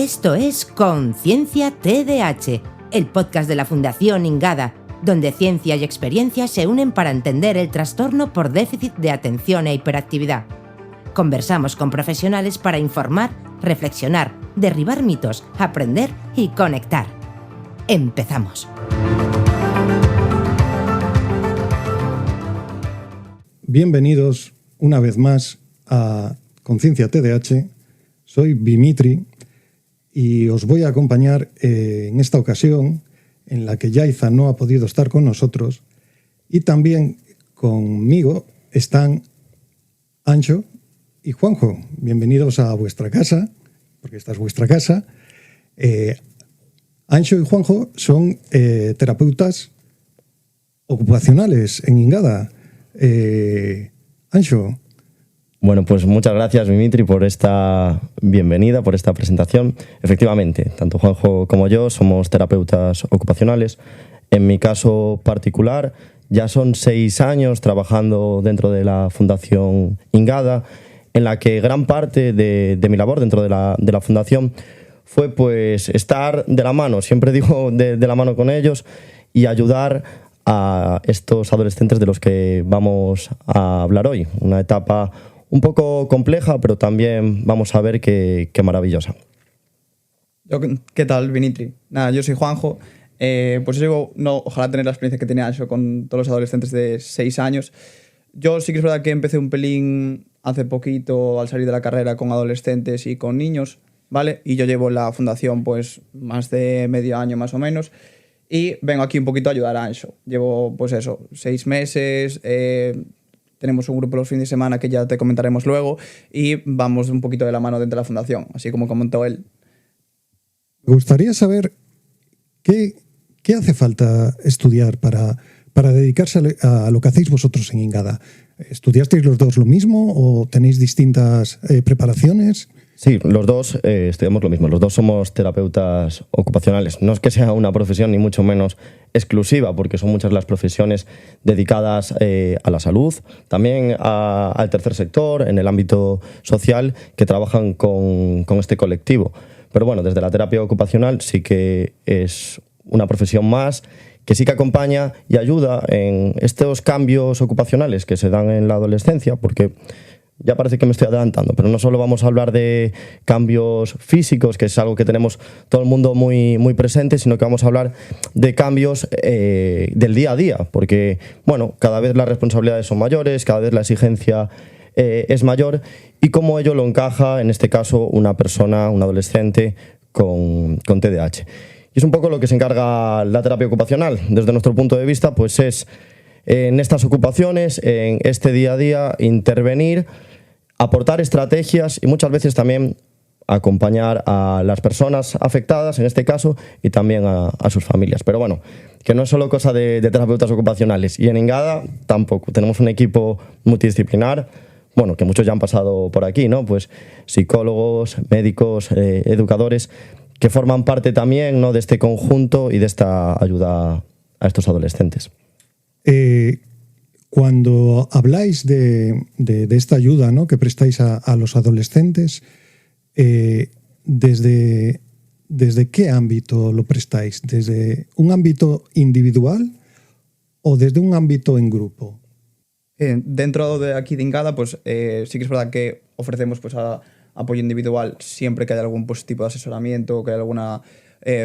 Esto es Conciencia TDAH, el podcast de la Fundación Ingada, donde ciencia y experiencia se unen para entender el trastorno por déficit de atención e hiperactividad. Conversamos con profesionales para informar, reflexionar, derribar mitos, aprender y conectar. ¡Empezamos! Bienvenidos una vez más a Conciencia TDAH. Soy Dimitri y os voy a acompañar en esta ocasión en la que Yaiza no ha podido estar con nosotros, y también conmigo están Ancho y Juanjo. Bienvenidos a vuestra casa, porque esta es vuestra casa. Ancho y Juanjo son terapeutas ocupacionales en Ingada. Ancho. Bueno, pues muchas gracias, Dimitri, por esta bienvenida, por esta presentación. Efectivamente, tanto Juanjo como yo somos terapeutas ocupacionales. En mi caso particular, ya son 6 años trabajando dentro de la Fundación Ingada, en la que gran parte de mi labor dentro de la Fundación fue pues estar de la mano, siempre digo de la mano con ellos, y ayudar a estos adolescentes de los que vamos a hablar hoy. Una etapa un poco compleja, pero también vamos a ver qué maravillosa. ¿Qué tal, Dimitri? Nada, yo soy Juanjo. Pues yo ojalá tener la experiencia que tenía Ancho con todos los adolescentes de 6 años. Yo sí que es verdad que empecé un pelín hace poquito al salir de la carrera con adolescentes y con niños, ¿vale? Y yo llevo en la fundación pues más de medio año más o menos. Y vengo aquí un poquito a ayudar a Ancho. Llevo, pues eso, 6 meses. Tenemos un grupo los fines de semana que ya te comentaremos luego. Y vamos un poquito de la mano dentro de la fundación, así como comentó él. Me gustaría saber qué hace falta estudiar para dedicarse a lo que hacéis vosotros en Ingada. ¿Estudiasteis los dos lo mismo o tenéis distintas preparaciones? Sí, los dos estudiamos lo mismo. Los dos somos terapeutas ocupacionales. No es que sea una profesión ni mucho menos exclusiva, porque son muchas las profesiones dedicadas a la salud, también al tercer sector, en el ámbito social, que trabajan con este colectivo. Pero bueno, desde la terapia ocupacional sí que es una profesión más que sí que acompaña y ayuda en estos cambios ocupacionales que se dan en la adolescencia, porque ya parece que me estoy adelantando, pero no solo vamos a hablar de cambios físicos, que es algo que tenemos todo el mundo muy, muy presente, sino que vamos a hablar de cambios del día a día, porque bueno, cada vez las responsabilidades son mayores, cada vez la exigencia es mayor, y cómo ello lo encaja, en este caso, una persona, un adolescente con TDAH. Y es un poco lo que se encarga la terapia ocupacional. Desde nuestro punto de vista, pues es en estas ocupaciones, en este día a día, intervenir, aportar estrategias y muchas veces también acompañar a las personas afectadas, en este caso, y también a sus familias. Pero bueno, que no es solo cosa de terapeutas ocupacionales. Y en Ingada tampoco. Tenemos un equipo multidisciplinar, bueno, que muchos ya han pasado por aquí, ¿no? Pues psicólogos, médicos, educadores, que forman parte también, ¿no?, de este conjunto y de esta ayuda a estos adolescentes. Cuando habláis de esta ayuda, ¿no?, que prestáis a los adolescentes, ¿desde qué ámbito lo prestáis? ¿Desde un ámbito individual o desde un ámbito en grupo? Dentro de aquí de Ingada, pues sí que es verdad que ofrecemos pues apoyo individual siempre que haya algún pues, tipo de asesoramiento, que haya algún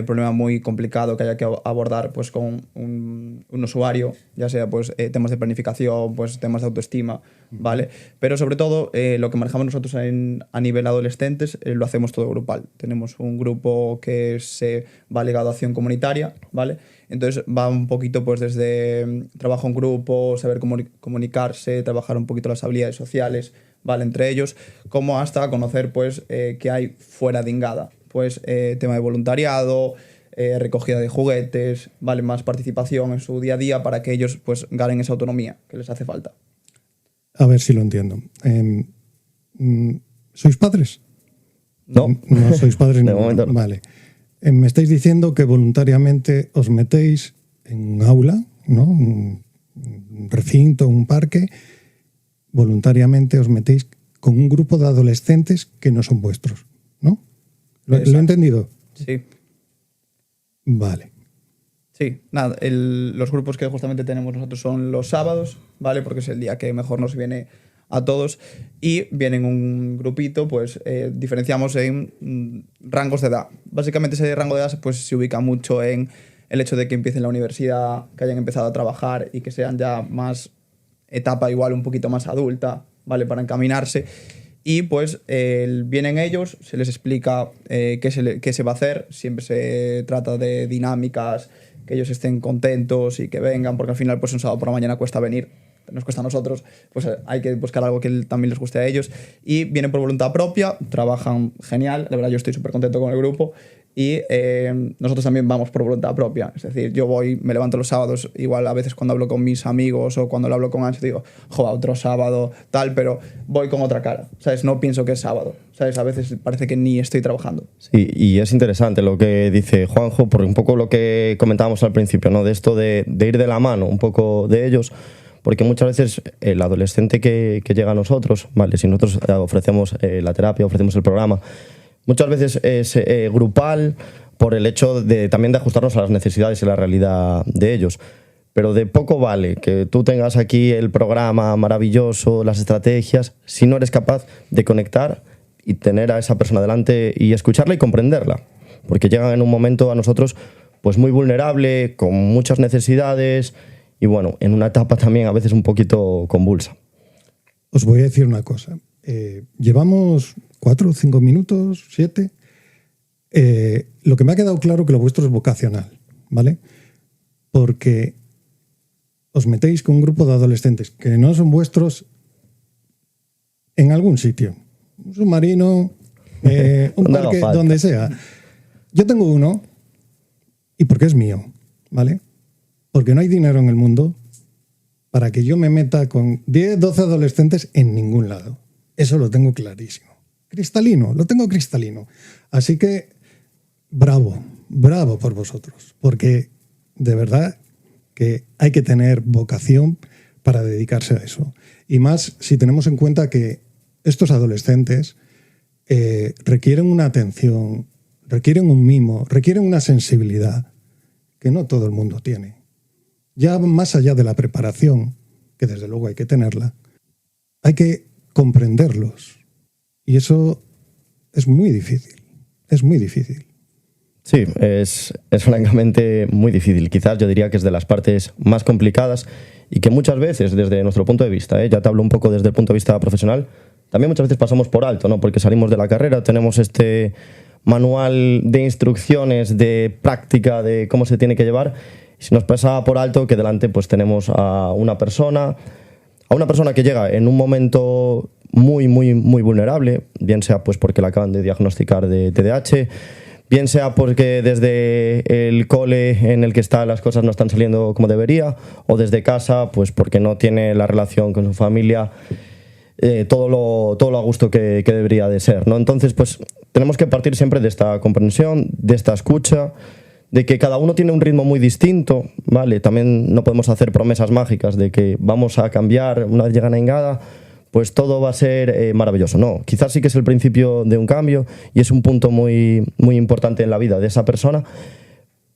problema muy complicado que haya que abordar pues, con un usuario, ya sea pues, temas de planificación, pues, temas de autoestima, ¿vale? Pero sobre todo lo que manejamos nosotros a nivel adolescentes lo hacemos todo grupal. Tenemos un grupo que se va ligado a acción comunitaria, ¿vale? Entonces va un poquito pues, desde trabajo en grupo, saber comunicarse, trabajar un poquito las habilidades sociales, ¿vale?, entre ellos, como hasta conocer pues, qué hay fuera de Ingada. Pues tema de voluntariado, recogida de juguetes, ¿vale?, más participación en su día a día para que ellos pues, ganen esa autonomía que les hace falta. A ver si lo entiendo. ¿Sois padres? No. No sois padres. De momento no. Vale. Me estáis diciendo que voluntariamente os metéis en un aula, ¿no?, un recinto, un parque. Voluntariamente os metéis con un grupo de adolescentes que no son vuestros, ¿no? ¿Lo he entendido? Sí. Vale. Sí, nada, los grupos que justamente tenemos nosotros son los sábados, ¿vale? Porque es el día que mejor nos viene a todos, y vienen un grupito, pues diferenciamos en rangos de edad. Básicamente ese rango de edad pues se ubica mucho en el hecho de que empiecen la universidad, que hayan empezado a trabajar y que sean ya más etapa igual un poquito más adulta, ¿vale? Para encaminarse. Y pues vienen ellos, se les explica qué se va a hacer, siempre se trata de dinámicas, que ellos estén contentos y que vengan, porque al final pues un sábado por la mañana cuesta venir, nos cuesta a nosotros, pues hay que buscar algo que también les guste a ellos, y vienen por voluntad propia, trabajan genial, la verdad yo estoy súper contento con el grupo, y nosotros también vamos por voluntad propia, es decir, yo me levanto los sábados, igual a veces cuando hablo con mis amigos o cuando lo hablo con Ancho digo, joder, otro sábado, tal, pero voy con otra cara, ¿sabes? No pienso que es sábado, ¿sabes? A veces parece que ni estoy trabajando. Sí, y es interesante lo que dice Juanjo, porque un poco lo que comentábamos al principio, ¿no? De esto de ir de la mano un poco de ellos, porque muchas veces el adolescente que llega a nosotros, ¿vale? Si nosotros ofrecemos la terapia, ofrecemos el programa, muchas veces es grupal por el hecho también de ajustarnos a las necesidades y la realidad de ellos. Pero de poco vale que tú tengas aquí el programa maravilloso, las estrategias, si no eres capaz de conectar y tener a esa persona delante y escucharla y comprenderla. Porque llegan en un momento a nosotros pues muy vulnerable, con muchas necesidades y bueno, en una etapa también a veces un poquito convulsa. Os voy a decir una cosa. Llevamos 4 o 5 minutos, 7. Lo que me ha quedado claro que lo vuestro es vocacional, ¿vale? Porque os metéis con un grupo de adolescentes que no son vuestros en algún sitio. Un submarino, un parque, donde sea. Yo tengo uno y porque es mío, ¿vale? Porque no hay dinero en el mundo para que yo me meta con 10, 12 adolescentes en ningún lado. Eso lo tengo clarísimo. Cristalino, lo tengo cristalino. Así que, bravo por vosotros. Porque de verdad que hay que tener vocación para dedicarse a eso. Y más si tenemos en cuenta que estos adolescentes requieren una atención, requieren un mimo, requieren una sensibilidad que no todo el mundo tiene. Ya más allá de la preparación, que desde luego hay que tenerla, hay que comprenderlos. Y eso es muy difícil. Es muy difícil. Sí, es francamente muy difícil. Quizás yo diría que es de las partes más complicadas y que muchas veces, desde nuestro punto de vista, ya te hablo un poco desde el punto de vista profesional, también muchas veces pasamos por alto, ¿no? Porque salimos de la carrera, tenemos este manual de instrucciones, de práctica, de cómo se tiene que llevar. Y se nos pasa por alto que delante pues tenemos a una persona que llega en un momento muy vulnerable, bien sea pues porque la acaban de diagnosticar de TDAH, bien sea porque desde el cole en el que está las cosas no están saliendo como debería, o desde casa pues porque no tiene la relación con su familia todo lo a gusto que debería de ser, ¿no? Entonces pues tenemos que partir siempre de esta comprensión, de esta escucha, de que cada uno tiene un ritmo muy distinto, ¿vale? También no podemos hacer promesas mágicas de que vamos a cambiar una vez llegan a Ingada, pues todo va a ser maravilloso. No, quizás sí que es el principio de un cambio y es un punto muy importante en la vida de esa persona,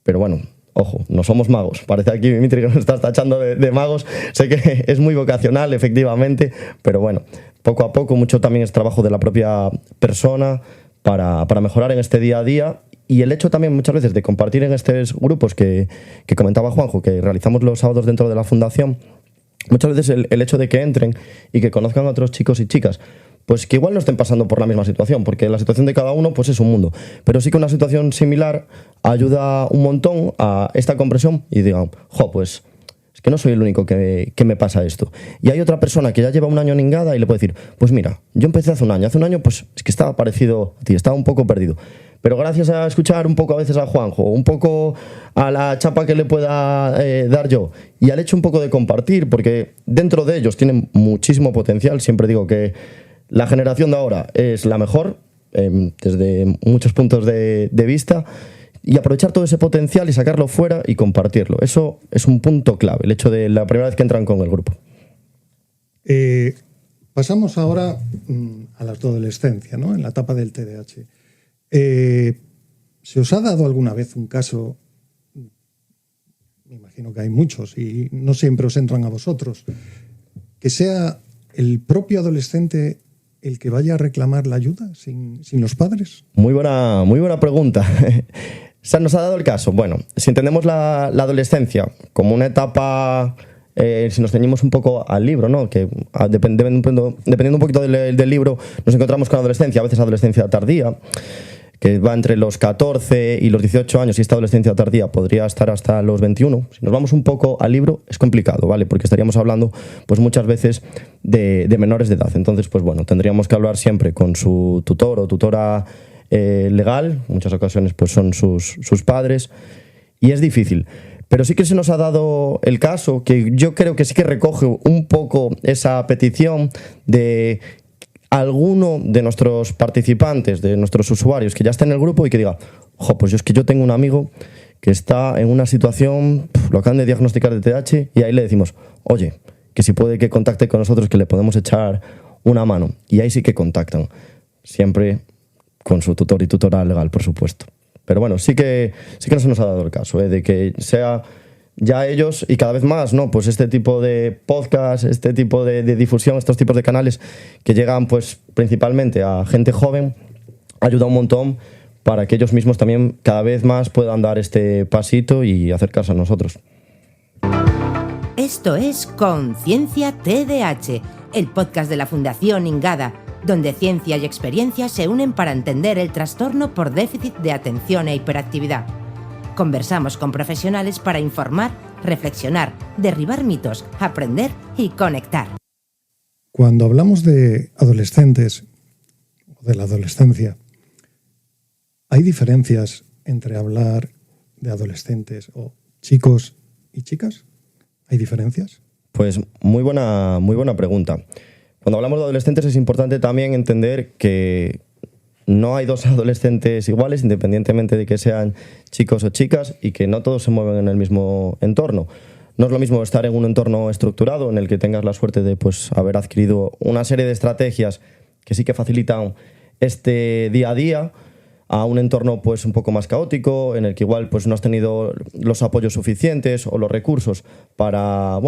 pero bueno, ojo, no somos magos. Parece aquí Dimitri que nos estás tachando de magos. Sé que es muy vocacional, efectivamente, pero bueno, poco a poco, mucho también es trabajo de la propia persona para mejorar en este día a día. Y el hecho también muchas veces de compartir en estos grupos que comentaba Juanjo, que realizamos los sábados dentro de la fundación, muchas veces el hecho de que entren y que conozcan a otros chicos y chicas, pues que igual no estén pasando por la misma situación, porque la situación de cada uno pues es un mundo, pero sí que una situación similar ayuda un montón a esta comprensión y digan, pues es que no soy el único que me pasa esto. Y hay otra persona que ya lleva un año en Ingada y le puede decir, pues mira, yo empecé hace un año pues es que estaba parecido a ti, estaba un poco perdido. Pero gracias a escuchar un poco a veces a Juanjo, un poco a la chapa que le pueda dar yo y al hecho un poco de compartir, porque dentro de ellos tienen muchísimo potencial. Siempre digo que la generación de ahora es la mejor desde muchos puntos de vista, y aprovechar todo ese potencial y sacarlo fuera y compartirlo. Eso es un punto clave, el hecho de la primera vez que entran con el grupo. Pasamos ahora a la adolescencia, ¿no? En la etapa del TDAH. ¿Se os ha dado alguna vez un caso? Me imagino que hay muchos y no siempre os entran a vosotros. Que sea el propio adolescente el que vaya a reclamar la ayuda sin los padres. Muy buena pregunta. ¿Nos ha dado el caso? Bueno, si entendemos la adolescencia como una etapa, si nos ceñimos un poco al libro, ¿no? Que dependiendo un poquito del libro, nos encontramos con adolescencia, a veces adolescencia tardía, que va entre los 14 y los 18 años, y esta adolescencia tardía podría estar hasta los 21. Si nos vamos un poco al libro, es complicado, ¿vale? Porque estaríamos hablando, pues muchas veces, de menores de edad. Entonces, pues bueno, tendríamos que hablar siempre con su tutor o tutora legal, en muchas ocasiones pues son sus padres, y es difícil. Pero sí que se nos ha dado el caso, que yo creo que sí que recoge un poco esa petición de alguno de nuestros participantes, de nuestros usuarios que ya está en el grupo y que diga, ojo, pues yo es que yo tengo un amigo que está en una situación, lo acaban de diagnosticar de TDAH, y ahí le decimos, oye, que si puede que contacte con nosotros, que le podemos echar una mano. Y ahí sí que contactan, siempre con su tutor y tutora legal, por supuesto. Pero bueno, sí que no se nos ha dado el caso, de que sea ya ellos, y cada vez más, ¿no? Pues este tipo de podcast, este tipo de difusión, estos tipos de canales que llegan pues principalmente a gente joven, ayuda un montón para que ellos mismos también cada vez más puedan dar este pasito y acercarse a nosotros. Esto es Conciencia TDAH, el podcast de la Fundación Ingada, donde ciencia y experiencia se unen para entender el trastorno por déficit de atención e hiperactividad. Conversamos con profesionales para informar, reflexionar, derribar mitos, aprender y conectar. Cuando hablamos de adolescentes o de la adolescencia, ¿hay diferencias entre hablar de adolescentes o chicos y chicas? ¿Hay diferencias? Pues muy buena pregunta. Cuando hablamos de adolescentes es importante también entender que no hay dos adolescentes iguales, independientemente de que sean chicos o chicas, y que no todos se mueven en el mismo entorno. No es lo mismo estar en un entorno estructurado en el que tengas la suerte de pues, haber adquirido una serie de estrategias que sí que facilitan este día a día, a un entorno pues, un poco más caótico, en el que igual pues, no has tenido los apoyos suficientes o los recursos para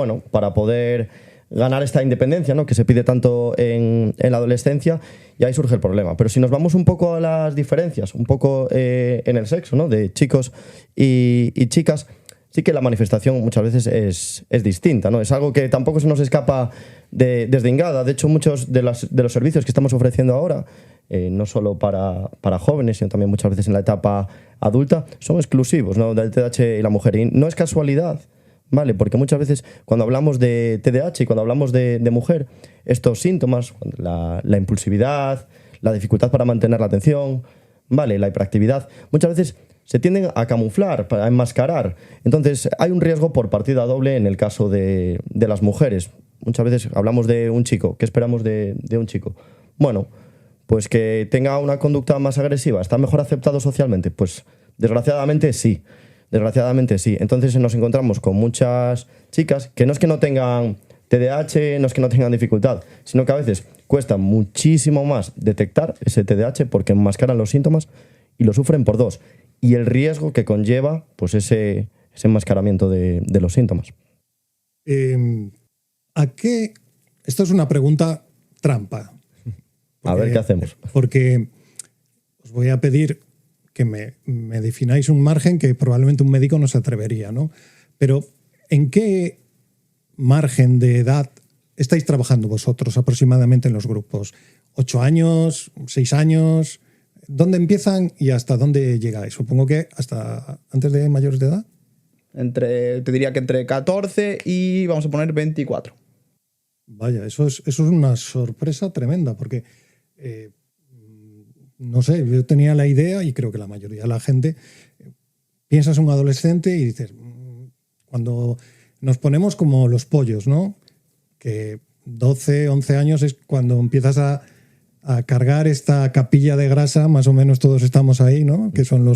poder ganar esta independencia, ¿no? Que se pide tanto en la adolescencia, y ahí surge el problema. Pero si nos vamos un poco a las diferencias, un poco en el sexo, ¿no? De chicos y chicas, sí que la manifestación muchas veces es distinta, ¿no? Es algo que tampoco se nos escapa desde Ingada. De hecho, muchos de los servicios que estamos ofreciendo ahora, no solo para jóvenes, sino también muchas veces en la etapa adulta, son exclusivos, ¿no? Del TDAH y la mujer. Y no es casualidad, ¿vale? Porque muchas veces cuando hablamos de TDAH y cuando hablamos de mujer, estos síntomas, la impulsividad, la dificultad para mantener la atención, ¿vale? La hiperactividad, muchas veces se tienden a camuflar, a enmascarar. Entonces hay un riesgo por partida doble en el caso de las mujeres. Muchas veces hablamos de un chico. ¿Qué esperamos de un chico? Bueno, pues que tenga una conducta más agresiva. ¿Está mejor aceptado socialmente? Pues desgraciadamente sí. Desgraciadamente sí. Entonces nos encontramos con muchas chicas que no es que no tengan TDAH, no es que no tengan dificultad, sino que a veces cuesta muchísimo más detectar ese TDAH porque enmascaran los síntomas y lo sufren por dos. Y el riesgo que conlleva pues ese enmascaramiento de los síntomas. ¿A qué? Esto es una pregunta trampa. A ver qué hacemos. Porque os voy a pedir que me defináis un margen que probablemente un médico no se atrevería, ¿no? Pero ¿en qué margen de edad estáis trabajando vosotros aproximadamente en los grupos? ¿8 años? ¿6 años? ¿Dónde empiezan y hasta dónde llegáis? Supongo que hasta antes de mayores de edad. Te diría que entre 14 y vamos a poner 24. Vaya, eso es una sorpresa tremenda porque no sé, yo tenía la idea, y creo que la mayoría de la gente, piensas en un adolescente y dices, cuando nos ponemos como los pollos, ¿no? Que 12, 11 años es cuando empiezas a cargar esta capilla de grasa, más o menos todos estamos ahí, ¿no? Que son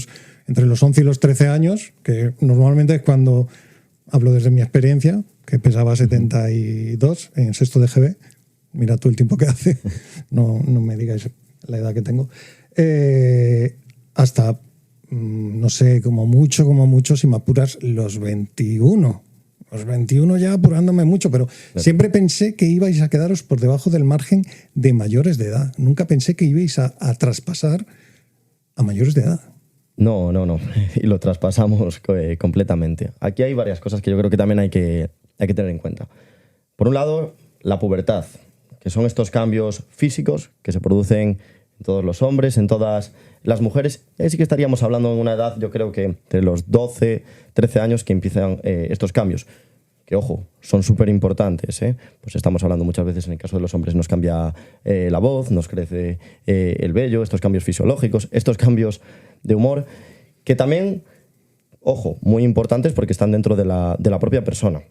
entre los 11 y los 13 años, que normalmente es cuando, hablo desde mi experiencia, que pesaba 72 en sexto de GB. Mira tú el tiempo que hace, no me digáis la edad que tengo. hasta, no sé, como mucho, si me apuras, los 21. Los 21 ya apurándome mucho, pero siempre pensé que ibais a quedaros por debajo del margen de mayores de edad. Nunca pensé que ibais a traspasar a mayores de edad. No. Y lo traspasamos completamente. Aquí hay varias cosas que yo creo que también hay que tener en cuenta. Por un lado, la pubertad, que son estos cambios físicos que se producen en todos los hombres, en todas las mujeres. Y ahí sí que estaríamos hablando en una edad, yo creo que entre los 12, 13 años que empiezan estos cambios. Que, ojo, son súper importantes, ¿eh? Pues estamos hablando muchas veces, en el caso de los hombres, nos cambia la voz, nos crece el vello, estos cambios fisiológicos, estos cambios de humor, que también, ojo, muy importantes porque están dentro de la propia persona.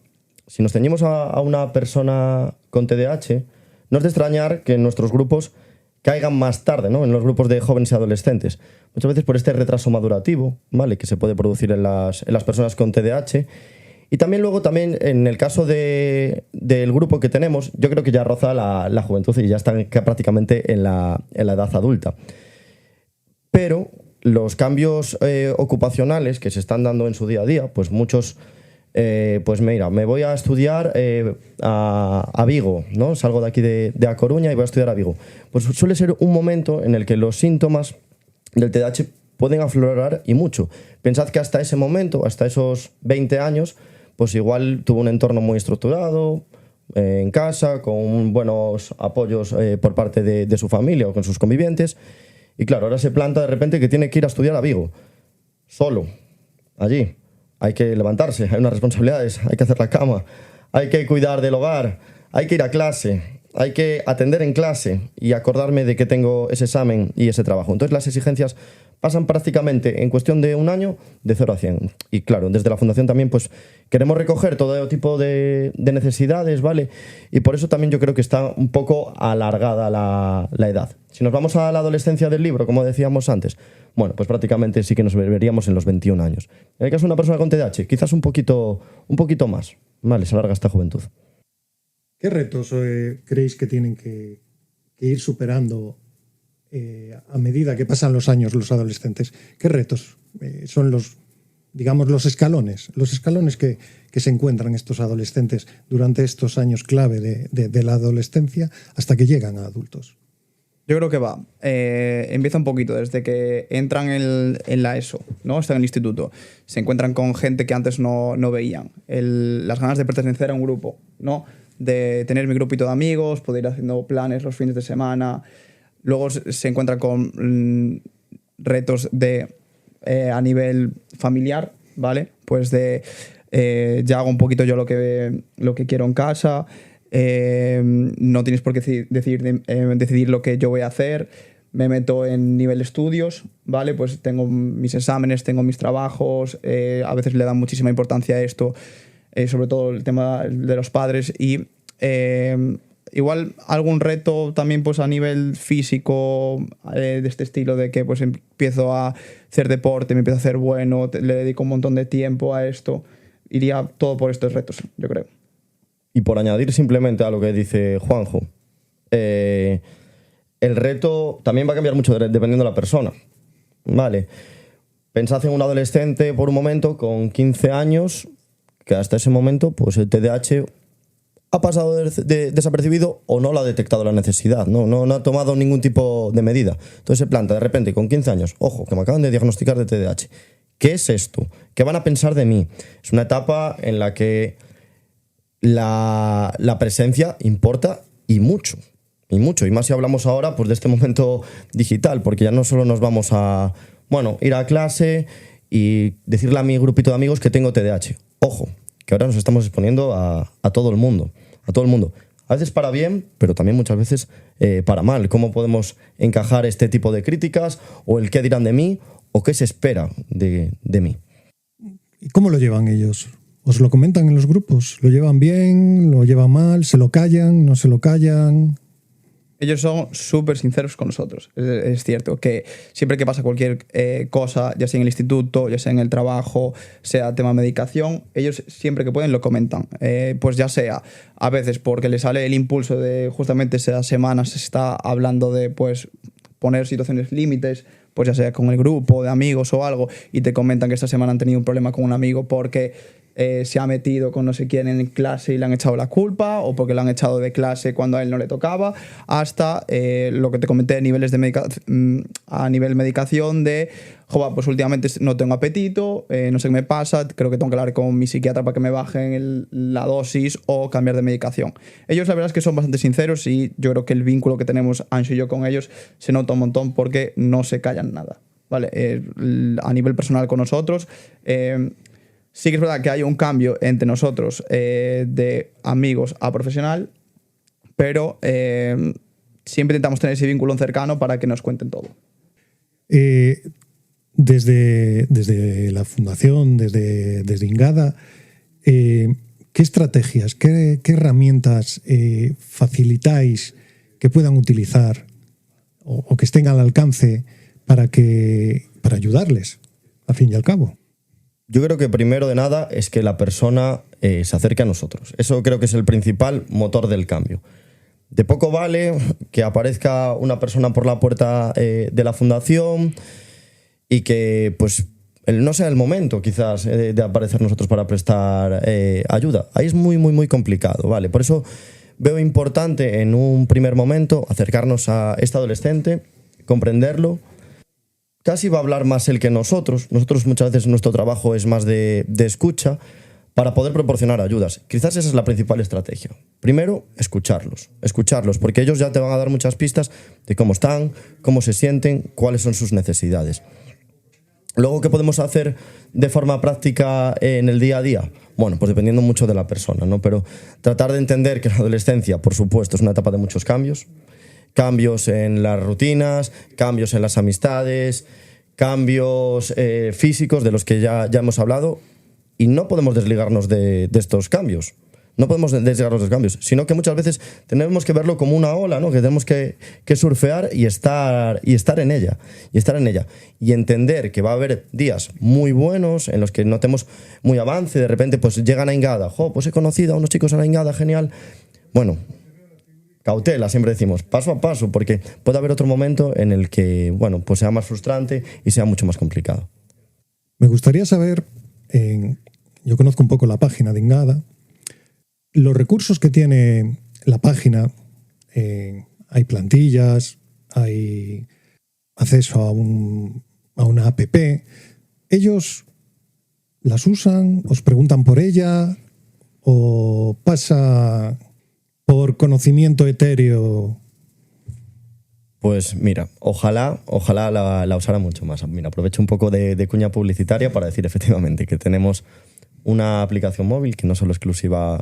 Si nos ceñimos a una persona con TDAH, no es de extrañar que en nuestros grupos caigan más tarde, ¿no? En los grupos de jóvenes y adolescentes. Muchas veces por este retraso madurativo, ¿vale?, que se puede producir en las personas con TDAH. Y también luego, en el caso del grupo que tenemos, yo creo que ya roza la juventud y ya están prácticamente en la edad adulta. Pero los cambios ocupacionales que se están dando en su día a día, pues muchos, pues mira, me voy a estudiar a Vigo, ¿no? Salgo de aquí de A Coruña y voy a estudiar a Vigo. Pues suele ser un momento en el que los síntomas del TDAH pueden aflorar y mucho. Pensad que hasta ese momento, hasta esos 20 años, pues igual tuvo un entorno muy estructurado, en casa, con buenos apoyos por parte de su familia o con sus convivientes. Y claro, ahora se planta de repente que tiene que ir a estudiar a Vigo, solo, allí. Hay que levantarse, hay unas responsabilidades, hay que hacer la cama, hay que cuidar del hogar, hay que ir a clase, hay que atender en clase y acordarme de que tengo ese examen y ese trabajo. Entonces las exigencias pasan prácticamente en cuestión de un año de 0 a 100. Y claro, desde la Fundación también pues queremos recoger todo tipo de necesidades, ¿vale? Y por eso también yo creo que está un poco alargada la edad. Si nos vamos a la adolescencia del libro, como decíamos antes, bueno, pues prácticamente sí que nos veríamos en los 21 años. En el caso de una persona con TDAH, quizás un poquito más, ¿vale? Se alarga esta juventud. ¿Qué retos creéis que tienen que ir superando a medida que pasan los años los adolescentes? ¿Qué retos son los escalones? Los escalones que se encuentran estos adolescentes durante estos años clave de la adolescencia hasta que llegan a adultos. Yo creo que empieza un poquito desde que entran en la ESO, ¿no? Están en el instituto. Se encuentran con gente que antes no veían. Las ganas de pertenecer a un grupo, ¿no? De tener mi grupito de amigos, poder ir haciendo planes los fines de semana. Luego se encuentran con retos a nivel familiar, ¿vale? Pues ya hago un poquito yo lo que quiero en casa. No tienes por qué decidir lo que yo voy a hacer. Me meto en nivel estudios, ¿vale? Pues tengo mis exámenes, tengo mis trabajos. A veces le dan muchísima importancia a esto, sobre todo el tema de los padres. Y igual algún reto también pues a nivel físico, de este estilo de que pues empiezo a hacer deporte, me empiezo a hacer bueno, le dedico un montón de tiempo a esto. Iría todo por estos retos, yo creo. Y por añadir simplemente a lo que dice Juanjo, el reto también va a cambiar mucho dependiendo de la persona, ¿vale? Pensad en un adolescente por un momento con 15 años que hasta ese momento pues el TDAH ha pasado desapercibido o no lo ha detectado la necesidad, no ha tomado ningún tipo de medida. Entonces se planta de repente con 15 años, ojo, que me acaban de diagnosticar de TDAH. ¿Qué es esto? ¿Qué van a pensar de mí? Es una etapa en la que la presencia importa y mucho, y más si hablamos ahora pues de este momento digital, porque ya no solo nos vamos a, ir a clase y decirle a mi grupito de amigos que tengo TDAH. Ojo, que ahora nos estamos exponiendo a todo el mundo, A veces para bien, pero también muchas veces para mal. ¿Cómo podemos encajar este tipo de críticas o el qué dirán de mí o qué se espera de mí? ¿Y cómo lo llevan ellos? ¿Os lo comentan en los grupos? ¿Lo llevan bien? ¿Lo llevan mal? ¿Se lo callan? ¿No se lo callan? Ellos son súper sinceros con nosotros. Es cierto que siempre que pasa cualquier cosa, ya sea en el instituto, ya sea en el trabajo, sea tema medicación, ellos siempre que pueden lo comentan. Pues ya sea a veces porque les sale el impulso de justamente esa semana se está hablando de pues poner situaciones límites pues ya sea con el grupo de amigos o algo, y te comentan que esta semana han tenido un problema con un amigo porque se ha metido con no sé quién en clase y le han echado la culpa, o porque lo han echado de clase cuando a él no le tocaba, hasta lo que te comenté a niveles de a nivel medicación de, joder, pues últimamente no tengo apetito, no sé qué me pasa, creo que tengo que hablar con mi psiquiatra para que me bajen la dosis o cambiar de medicación. Ellos la verdad es que son bastante sinceros y yo creo que el vínculo que tenemos Anxo y yo con ellos se nota un montón porque no se callan nada, ¿vale? A nivel personal con nosotros, sí que es verdad que hay un cambio entre nosotros de amigos a profesional, pero siempre intentamos tener ese vínculo cercano para que nos cuenten todo. Desde la fundación, desde Ingada, ¿qué estrategias, qué herramientas facilitáis que puedan utilizar o que estén al alcance para ayudarles, al fin y al cabo? Yo creo que primero de nada es que la persona se acerque a nosotros. Eso creo que es el principal motor del cambio. De poco vale que aparezca una persona por la puerta de la fundación y que pues no sea el momento quizás de aparecer nosotros para prestar ayuda. Ahí es muy, muy, muy complicado, ¿vale? Por eso veo importante en un primer momento acercarnos a este adolescente, comprenderlo. Casi va a hablar más él que nosotros. Nosotros muchas veces nuestro trabajo es más de escucha para poder proporcionar ayudas. Quizás esa es la principal estrategia. Primero, escucharlos, porque ellos ya te van a dar muchas pistas de cómo están, cómo se sienten, cuáles son sus necesidades. Luego, ¿qué podemos hacer de forma práctica en el día a día? Bueno, pues dependiendo mucho de la persona, ¿no? Pero tratar de entender que la adolescencia, por supuesto, es una etapa de muchos cambios. Cambios en las rutinas, cambios en las amistades, cambios físicos de los que ya hemos hablado, y no podemos desligarnos de estos cambios. No podemos desligarnos de los cambios, sino que muchas veces tenemos que verlo como una ola, ¿no? Que tenemos que surfear y estar en ella. Y entender que va a haber días muy buenos en los que notemos muy avance, de repente pues llegan a Ingada, pues he conocido a unos chicos en la Ingada, genial. Bueno, cautela, siempre decimos, paso a paso, porque puede haber otro momento en el que, bueno, pues sea más frustrante y sea mucho más complicado. Me gustaría saber, yo conozco un poco la página de Ingada, los recursos que tiene la página, hay plantillas, hay acceso a una app, ¿ellos las usan, os preguntan por ella o pasa por conocimiento etéreo? Pues mira, ojalá la usara mucho más. Mira, aprovecho un poco de cuña publicitaria para decir efectivamente que tenemos una aplicación móvil que no solo es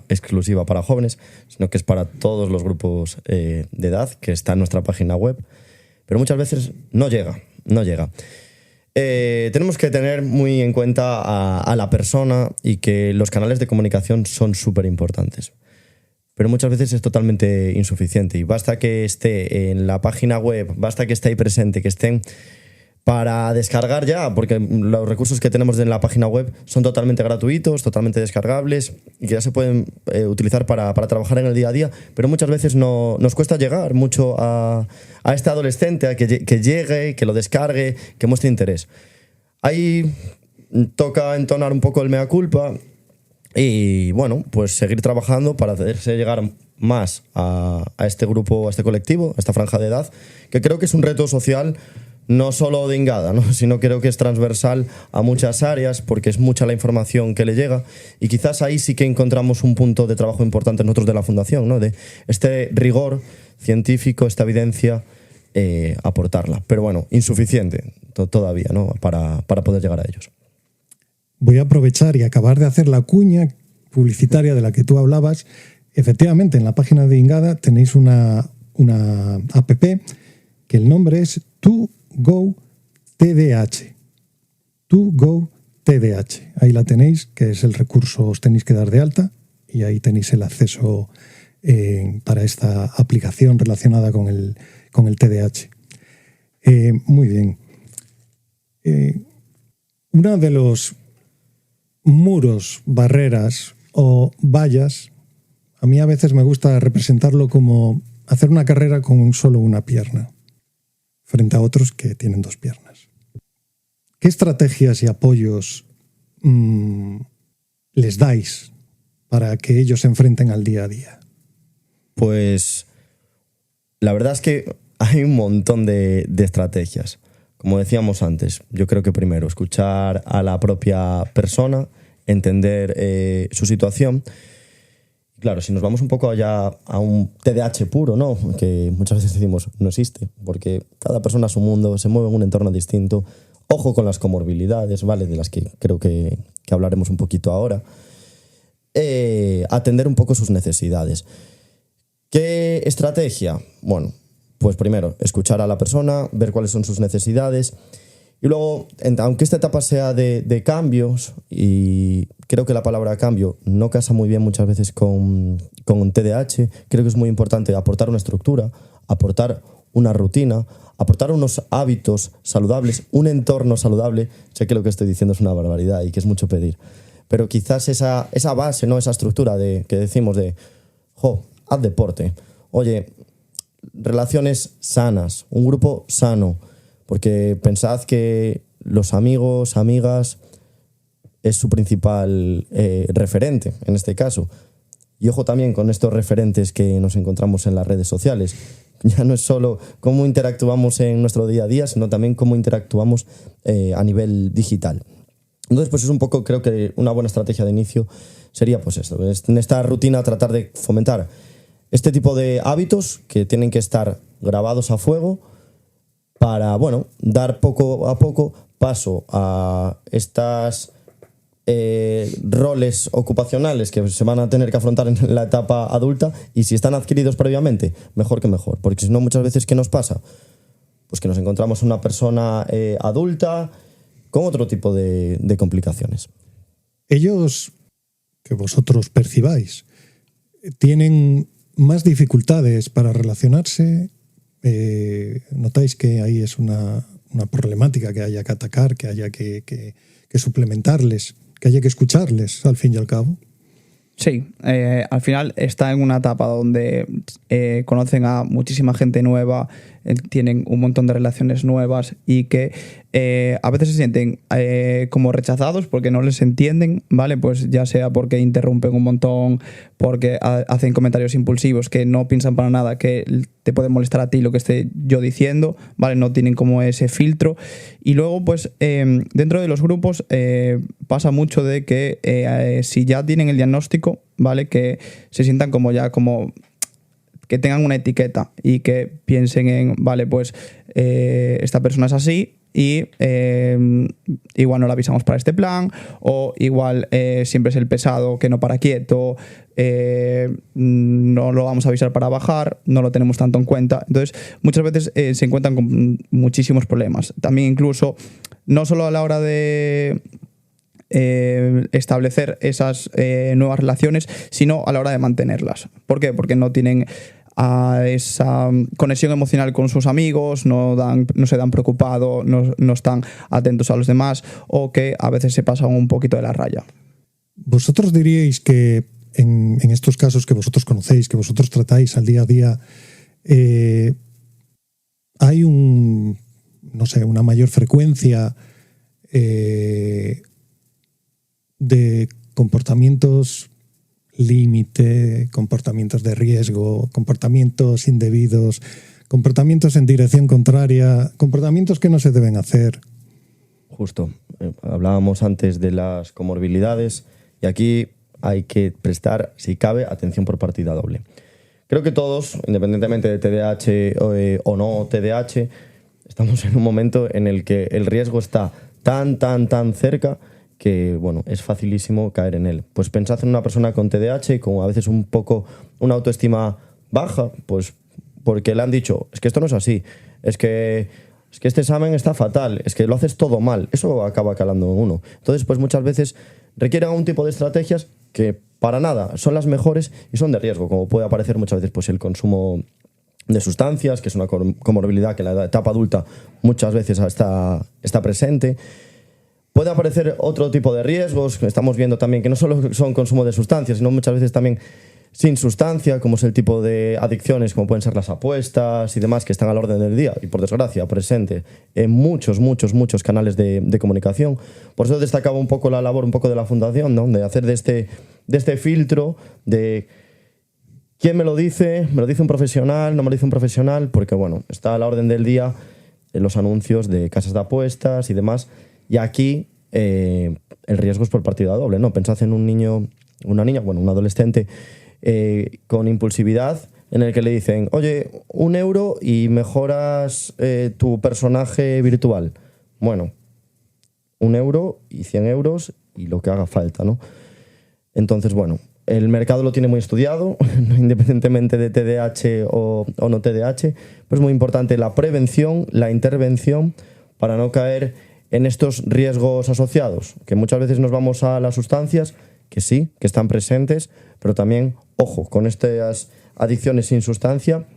exclusiva para jóvenes, sino que es para todos los grupos de edad, que está en nuestra página web, pero muchas veces no llega. Tenemos que tener muy en cuenta a la persona y que los canales de comunicación son súper importantes. Pero muchas veces es totalmente insuficiente y basta que esté en la página web, basta que esté ahí presente, que estén para descargar ya, porque los recursos que tenemos en la página web son totalmente gratuitos, totalmente descargables y que ya se pueden utilizar para trabajar en el día a día, pero muchas veces nos cuesta llegar mucho a este adolescente, a que llegue, que lo descargue, que muestre interés. Ahí toca entonar un poco el mea culpa y, bueno, pues seguir trabajando para hacerse llegar más a este grupo, a este colectivo, a esta franja de edad, que creo que es un reto social no solo de Ingada, ¿no? Sino creo que es transversal a muchas áreas porque es mucha la información que le llega y quizás ahí sí que encontramos un punto de trabajo importante nosotros de la Fundación, ¿no? De este rigor científico, esta evidencia, aportarla. Pero bueno, insuficiente todavía, ¿no? Para poder llegar a ellos. Voy a aprovechar y acabar de hacer la cuña publicitaria de la que tú hablabas. Efectivamente, en la página de Ingada tenéis una app que el nombre es ToGo TDH. ToGo TDH. Ahí la tenéis, que es el recurso, os tenéis que dar de alta y ahí tenéis el acceso para esta aplicación relacionada con el TDAH. Muy bien. Uno de los muros, barreras o vallas, a mí a veces me gusta representarlo como hacer una carrera con solo una pierna. frente a otros que tienen 2 piernas. ¿Qué estrategias y apoyos les dais para que ellos se enfrenten al día a día? Pues la verdad es que hay un montón de estrategias. Como decíamos antes, yo creo que primero escuchar a la propia persona, entender su situación. Claro, si nos vamos un poco allá a un TDAH puro, ¿no? Que muchas veces decimos no existe, porque cada persona a su mundo, se mueve en un entorno distinto. Ojo con las comorbilidades, ¿vale? De las que creo que hablaremos un poquito ahora. Atender un poco sus necesidades. ¿Qué estrategia? Bueno, pues primero, escuchar a la persona, ver cuáles son sus necesidades. Y luego, aunque esta etapa sea de cambios, y creo que la palabra cambio no casa muy bien muchas veces con TDAH, creo que es muy importante aportar una estructura, aportar una rutina, aportar unos hábitos saludables, un entorno saludable. Sé que lo que estoy diciendo es una barbaridad y que es mucho pedir, pero quizás esa base, ¿no? Esa estructura que decimos de, haz deporte, oye, relaciones sanas, un grupo sano, porque pensad que los amigos, amigas, es su principal referente en este caso. Y ojo también con estos referentes que nos encontramos en las redes sociales. Ya no es solo cómo interactuamos en nuestro día a día, sino también cómo interactuamos a nivel digital. Entonces, pues es un poco, creo que una buena estrategia de inicio sería pues esto, en esta rutina tratar de fomentar este tipo de hábitos que tienen que estar grabados a fuego para, bueno, dar poco a poco paso a estas roles ocupacionales que se van a tener que afrontar en la etapa adulta, y si están adquiridos previamente, mejor que mejor, porque si no, muchas veces, ¿qué nos pasa? Pues que nos encontramos una persona adulta con otro tipo de complicaciones. Ellos, que vosotros percibáis, tienen más dificultades para relacionarse. ¿Notáis que ahí es una problemática que haya que atacar, que haya que suplementarles, que haya que escucharles al fin y al cabo? Sí, al final está en una etapa donde conocen a muchísima gente nueva, tienen un montón de relaciones nuevas y que a veces se sienten como rechazados porque no les entienden, ¿vale? Pues ya sea porque interrumpen un montón, porque hacen comentarios impulsivos que no piensan para nada que te puede molestar a ti lo que esté yo diciendo, ¿vale? No tienen como ese filtro. Y luego, pues, dentro de los grupos pasa mucho de que si ya tienen el diagnóstico, ¿vale? Que se sientan como ya como que tengan una etiqueta y que piensen en, vale, pues esta persona es así y igual no la avisamos para este plan, o igual siempre es el pesado que no para quieto, no lo vamos a avisar para bajar, no lo tenemos tanto en cuenta. Entonces muchas veces se encuentran con muchísimos problemas. También incluso, no solo a la hora de establecer esas nuevas relaciones, sino a la hora de mantenerlas. ¿Por qué? Porque no tienen a esa conexión emocional con sus amigos, no se dan preocupados, no están atentos a los demás, o que a veces se pasan un poquito de la raya. ¿Vosotros diríais que en estos casos que vosotros conocéis, que vosotros tratáis al día a día, hay una mayor frecuencia de comportamientos límite, comportamientos de riesgo, comportamientos indebidos, comportamientos en dirección contraria, comportamientos que no se deben hacer? Justo. Hablábamos antes de las comorbilidades y aquí hay que prestar, si cabe, atención por partida doble. Creo que todos, independientemente de TDAH o no TDAH, estamos en un momento en el que el riesgo está tan cerca que, bueno, es facilísimo caer en él. Pues pensad en una persona con TDAH, con a veces un poco una autoestima baja, pues porque le han dicho, es que esto no es así, es que este examen está fatal, es que lo haces todo mal. Eso acaba calando en uno. Entonces, pues muchas veces requieren un tipo de estrategias que para nada son las mejores y son de riesgo, como puede aparecer muchas veces pues el consumo de sustancias, que es una comorbilidad que en la etapa adulta muchas veces está presente. Puede aparecer otro tipo de riesgos que estamos viendo también, que no solo son consumo de sustancias, sino muchas veces también sin sustancia, como es el tipo de adicciones, como pueden ser las apuestas y demás, que están a la orden del día y, por desgracia, presente en muchos canales de comunicación. Por eso destacaba un poco la labor un poco de la Fundación, ¿no? De hacer de este filtro de quién me lo dice un profesional, no me lo dice un profesional, porque bueno, está a la orden del día los anuncios de casas de apuestas y demás, y aquí el riesgo es por partida doble, ¿no? Pensad en un niño, una niña, bueno, un adolescente con impulsividad, en el que le dicen, oye, 1 euro y mejoras tu personaje virtual. Bueno, 1 euro y 100 euros y lo que haga falta, ¿no? Entonces, bueno, el mercado lo tiene muy estudiado, independientemente de TDAH o no TDAH, pero es muy importante la prevención, la intervención, para no caer en estos riesgos asociados, que muchas veces nos vamos a las sustancias, que sí, que están presentes, pero también, ojo, con estas adicciones sin sustancia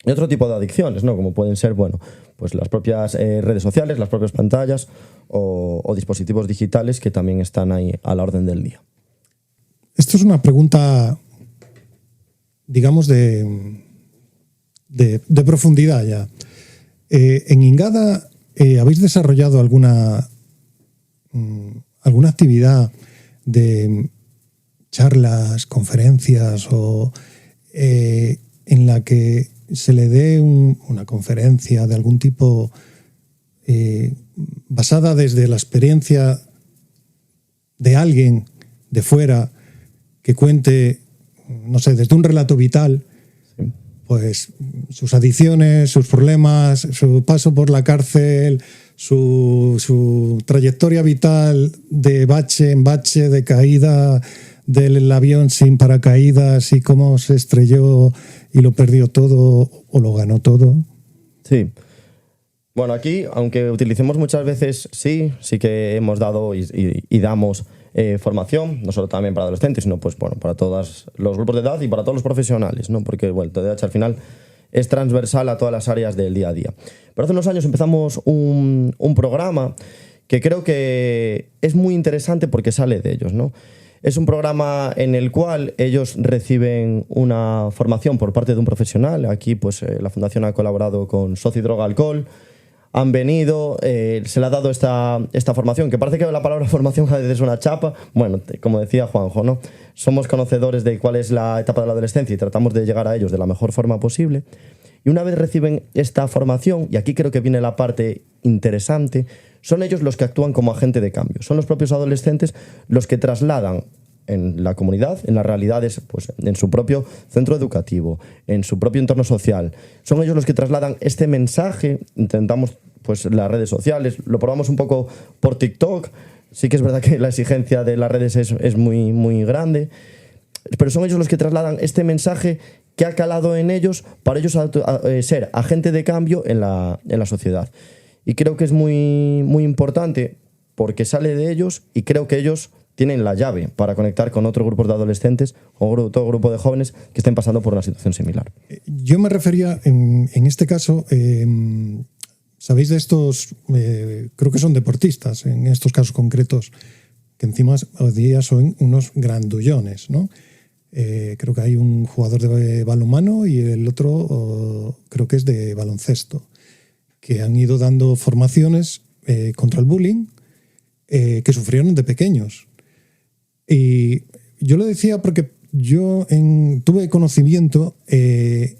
y otro tipo de adicciones, ¿no? Como pueden ser, bueno, pues las propias redes sociales, las propias pantallas o dispositivos digitales que también están ahí a la orden del día. Esto es una pregunta, digamos, de profundidad ya. En Ingada, ¿habéis desarrollado alguna actividad de charlas, conferencias o en la que se le dé una conferencia de algún tipo basada desde la experiencia de alguien de fuera que cuente, no sé, desde un relato vital, pues sus adicciones, sus problemas, su paso por la cárcel, su trayectoria vital de bache en bache, de caída del avión sin paracaídas y cómo se estrelló y lo perdió todo o lo ganó todo? Sí. Bueno, aquí, aunque utilicemos muchas veces, sí que hemos dado y damos formación, no solo también para adolescentes, sino pues bueno, para todos los grupos de edad y para todos los profesionales, ¿no? Porque bueno, el TDAH al final es transversal a todas las áreas del día a día. Pero hace unos años empezamos un programa que creo que es muy interesante porque sale de ellos, ¿no? Es un programa en el cual ellos reciben una formación por parte de un profesional. Aquí pues la Fundación ha colaborado con Soci Droga Alcohol. Han venido, se le ha dado esta formación, que parece que la palabra formación a veces es una chapa. Bueno, como decía Juanjo, ¿no? Somos conocedores de cuál es la etapa de la adolescencia y tratamos de llegar a ellos de la mejor forma posible. Y una vez reciben esta formación, y aquí creo que viene la parte interesante, son ellos los que actúan como agente de cambio. Son los propios adolescentes los que trasladan en la comunidad, en las realidades, pues en su propio centro educativo, en su propio entorno social. Son ellos los que trasladan este mensaje. Intentamos, pues las redes sociales, lo probamos un poco por TikTok. Sí que es verdad que la exigencia de las redes es muy, muy grande, pero son ellos los que trasladan este mensaje que ha calado en ellos para ellos ser agente de cambio en la sociedad. Y creo que es muy, muy importante porque sale de ellos y creo que ellos tienen la llave para conectar con otros grupos de adolescentes o otro grupo de jóvenes que estén pasando por una situación similar. Yo me refería, en este caso, sabéis de estos, creo que son deportistas, en estos casos concretos, que encima hoy día son unos grandullones, ¿no? Creo que hay un jugador de balonmano y el otro creo que es de baloncesto, que han ido dando formaciones contra el bullying que sufrieron de pequeños. Y yo lo decía porque yo tuve conocimiento de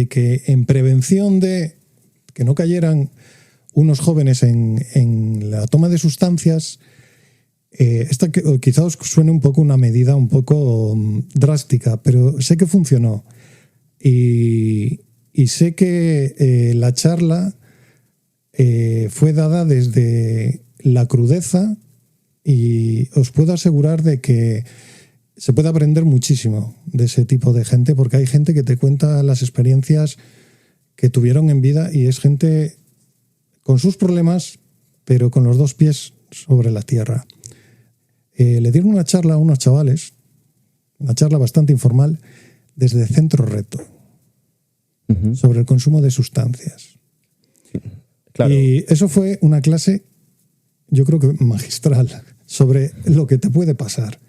que en prevención de que no cayeran unos jóvenes en la toma de sustancias, esta quizá os suene un poco una medida un poco drástica, pero sé que funcionó. Y sé que la charla fue dada desde la crudeza. Y os puedo asegurar de que se puede aprender muchísimo de ese tipo de gente, porque hay gente que te cuenta las experiencias que tuvieron en vida y es gente con sus problemas, pero con los 2 pies sobre la tierra. Le dieron una charla a unos chavales, una charla bastante informal, desde Centro Reto, sobre el consumo de sustancias. Sí, claro. Y eso fue una clase, yo creo que magistral, sobre lo que te puede pasar.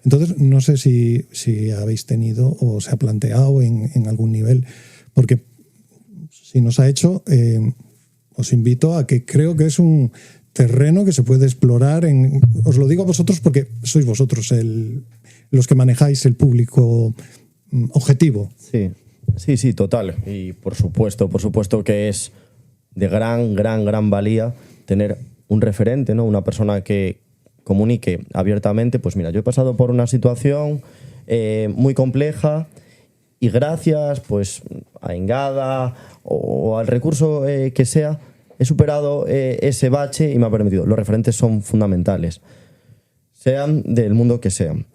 Entonces, no sé si habéis tenido o se ha planteado en algún nivel, porque si nos ha hecho, os invito a que creo que es un terreno que se puede explorar. Os lo digo a vosotros porque sois vosotros los que manejáis el público objetivo. Sí, total. Y por supuesto que es de gran valía tener un referente, ¿no? Una persona que comunique abiertamente, pues mira, yo he pasado por una situación muy compleja y gracias pues a Ingada o al recurso que sea, he superado ese bache y me ha permitido. Los referentes son fundamentales, sean del mundo que sean.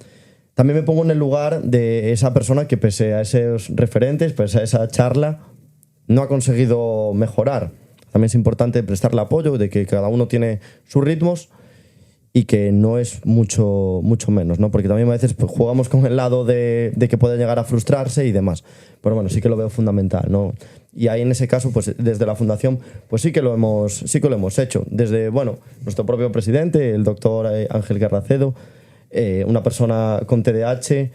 También me pongo en el lugar de esa persona que pese a esos referentes, pese a esa charla, no ha conseguido mejorar. También es importante prestarle apoyo, de que cada uno tiene sus ritmos y que no es mucho menos, ¿no? Porque también a veces pues, jugamos con el lado de que puede llegar a frustrarse y demás. Pero bueno, sí que lo veo fundamental, ¿no? Y ahí en ese caso, pues desde la Fundación, pues sí que lo hemos hecho. Desde, bueno, nuestro propio presidente, el doctor Ángel Garracedo, una persona con TDAH,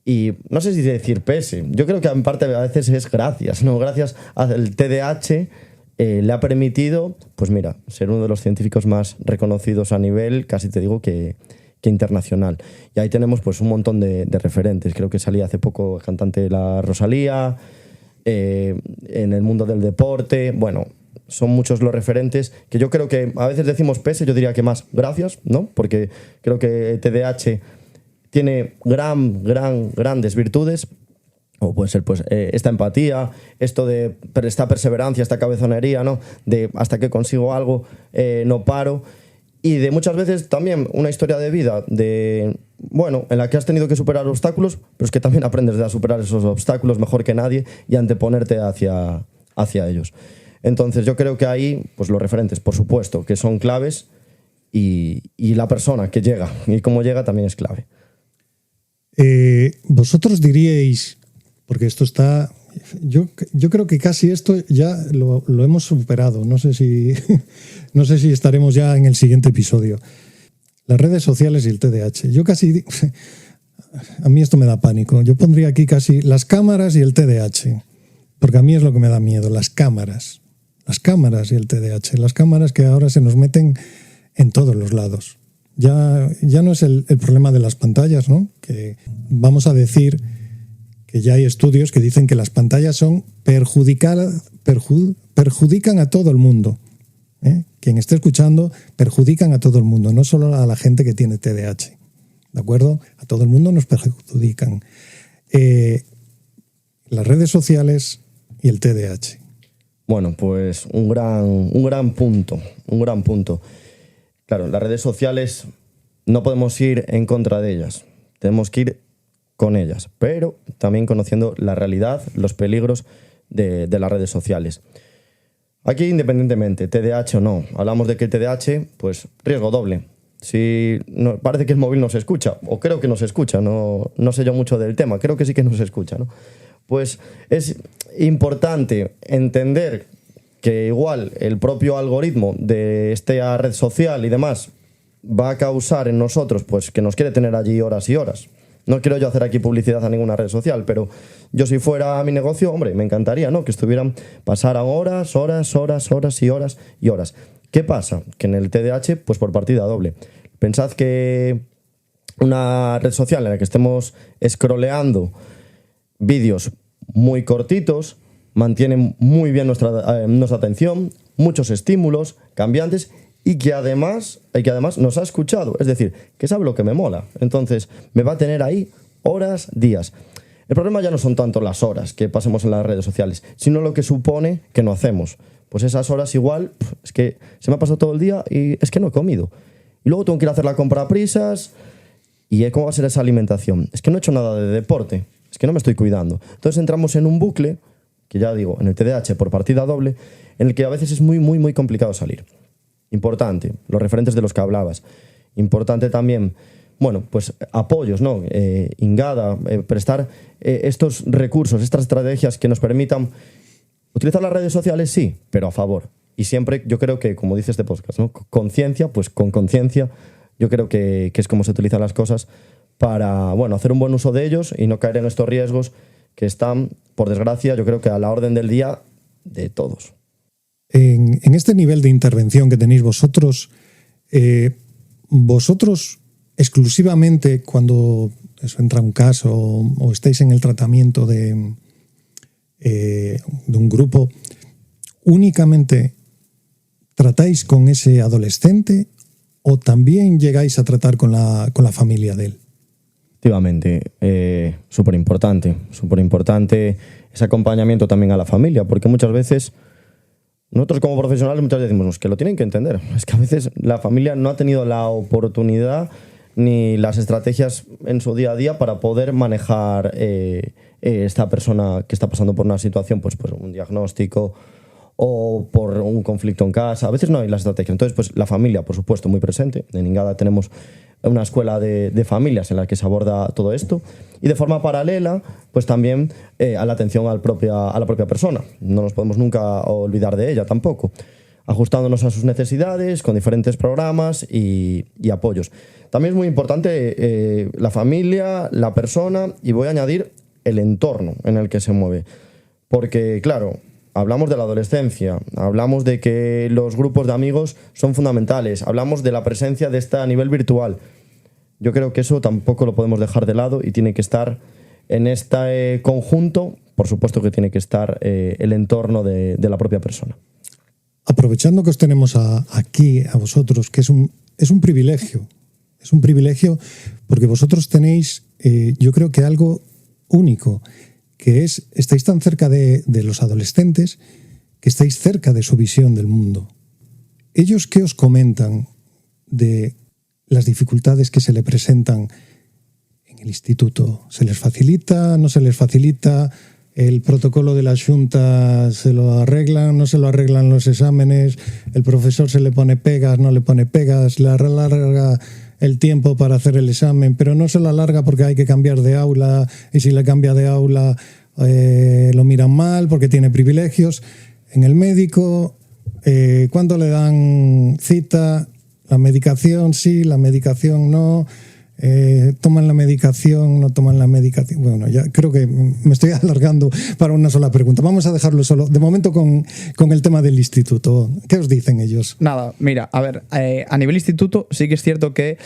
y no sé si decir pese. Yo creo que en parte a veces es gracias, ¿no? Gracias al TDAH le ha permitido, pues mira, ser uno de los científicos más reconocidos a nivel, casi te digo que internacional. Y ahí tenemos pues un montón de referentes. Creo que salía hace poco el cantante la Rosalía, en el mundo del deporte. Bueno, son muchos los referentes que yo creo que a veces decimos pese, yo diría que más gracias, ¿no? Porque creo que TDAH tiene grandes virtudes. O puede ser pues esta empatía, esta perseverancia, esta cabezonería, ¿no? De hasta que consigo algo no paro. Y de muchas veces también una historia de vida en la que has tenido que superar obstáculos, pero es que también aprendes a superar esos obstáculos mejor que nadie y anteponerte hacia ellos. Entonces yo creo que ahí pues los referentes, por supuesto, que son claves, y la persona que llega y cómo llega también es clave. Vosotros diríais, porque esto está... Yo creo que casi esto ya lo hemos superado. No sé si estaremos ya en el siguiente episodio. Las redes sociales y el TDAH. A mí esto me da pánico. Yo pondría aquí casi las cámaras y el TDAH. Porque a mí es lo que me da miedo, las cámaras. Las cámaras y el TDAH. Las cámaras que ahora se nos meten en todos los lados. Ya no es el problema de las pantallas, ¿no? Que vamos a decir que ya hay estudios que dicen que las pantallas perjudican a todo el mundo. Quien esté escuchando, perjudican a todo el mundo, no solo a la gente que tiene TDAH. ¿De acuerdo? A todo el mundo nos perjudican. Las redes sociales y el TDAH. Bueno, pues un gran punto. Claro, las redes sociales no podemos ir en contra de ellas. Tenemos que ir con ellas, pero también conociendo la realidad, los peligros de las redes sociales. Aquí, independientemente, TDAH o no, hablamos de que el TDAH, pues riesgo doble. Si parece que el móvil no se escucha, o creo que no se escucha, no sé yo mucho del tema, creo que sí que no se escucha, ¿no? Pues es importante entender que igual el propio algoritmo de esta red social y demás va a causar en nosotros pues que nos quiere tener allí horas y horas. No quiero yo hacer aquí publicidad a ninguna red social, pero yo si fuera a mi negocio, hombre, me encantaría, ¿no? Que pasaran horas y horas. ¿Qué pasa? Que en el TDAH, pues por partida doble. Pensad que una red social en la que estemos scrolleando vídeos muy cortitos mantiene muy bien nuestra atención, muchos estímulos cambiantes, y que además nos ha escuchado, es decir, que sabe lo que me mola. Entonces me va a tener ahí horas, días. El problema ya no son tanto las horas que pasemos en las redes sociales, sino lo que supone que no hacemos. Pues esas horas igual, es que se me ha pasado todo el día y es que no he comido. Y luego tengo que ir a hacer la compra a prisas, y ¿cómo va a ser esa alimentación? Es que no he hecho nada de deporte, es que no me estoy cuidando. Entonces entramos en un bucle, que ya digo, en el TDAH por partida doble, en el que a veces es muy complicado salir. Importante, los referentes de los que hablabas. Importante también, bueno, pues apoyos, ¿no? Ingada, prestar estos recursos, estas estrategias que nos permitan utilizar las redes sociales, sí, pero a favor. Y siempre, yo creo que, como dice este podcast, ¿no? Conciencia, pues con conciencia, yo creo que es como se utilizan las cosas para, bueno, hacer un buen uso de ellos y no caer en estos riesgos que están, por desgracia, yo creo que a la orden del día de todos. En este nivel de intervención que tenéis vosotros, vosotros exclusivamente cuando eso entra un caso o estáis en el tratamiento de un grupo, únicamente tratáis con ese adolescente o también llegáis a tratar con la familia de él. Efectivamente, súper importante ese acompañamiento también a la familia, porque muchas veces nosotros como profesionales muchas veces decimos que lo tienen que entender. Es que a veces la familia no ha tenido la oportunidad ni las estrategias en su día a día para poder manejar esta persona que está pasando por una situación, pues un diagnóstico o por un conflicto en casa. A veces no hay las estrategias. Entonces, pues la familia, por supuesto, muy presente. En Ingada tenemos una escuela de familias en la que se aborda todo esto y de forma paralela, pues también a la atención a la propia persona. No nos podemos nunca olvidar de ella tampoco, ajustándonos a sus necesidades con diferentes programas y apoyos. También es muy importante la familia, la persona y voy a añadir el entorno en el que se mueve. Porque, claro, hablamos de la adolescencia, hablamos de que los grupos de amigos son fundamentales, hablamos de la presencia de esta a nivel virtual. Yo creo que eso tampoco lo podemos dejar de lado y tiene que estar en este conjunto, por supuesto que tiene que estar el entorno de la propia persona. Aprovechando que os tenemos aquí a vosotros, que es un privilegio porque vosotros tenéis, yo creo que algo único, que es, estáis tan cerca de los adolescentes que estáis cerca de su visión del mundo. ¿Ellos qué os comentan de las dificultades que se le presentan en el instituto? ¿Se les facilita? ¿No se les facilita? ¿El protocolo de la Xunta se lo arreglan? ¿No se lo arreglan los exámenes? ¿El profesor se le pone pegas? ¿No le pone pegas? ¿Le alarga el tiempo para hacer el examen? Pero no se lo alarga porque hay que cambiar de aula, y si le cambia de aula lo miran mal porque tiene privilegios. En el médico, ¿cuándo le dan cita? La medicación sí, la medicación no. ¿Toman la medicación? ¿No toman la medicación? Bueno, ya creo que me estoy alargando para una sola pregunta. Vamos a dejarlo solo, de momento, con el tema del instituto. ¿Qué os dicen ellos? Nada, mira, a ver, a nivel instituto sí que es cierto que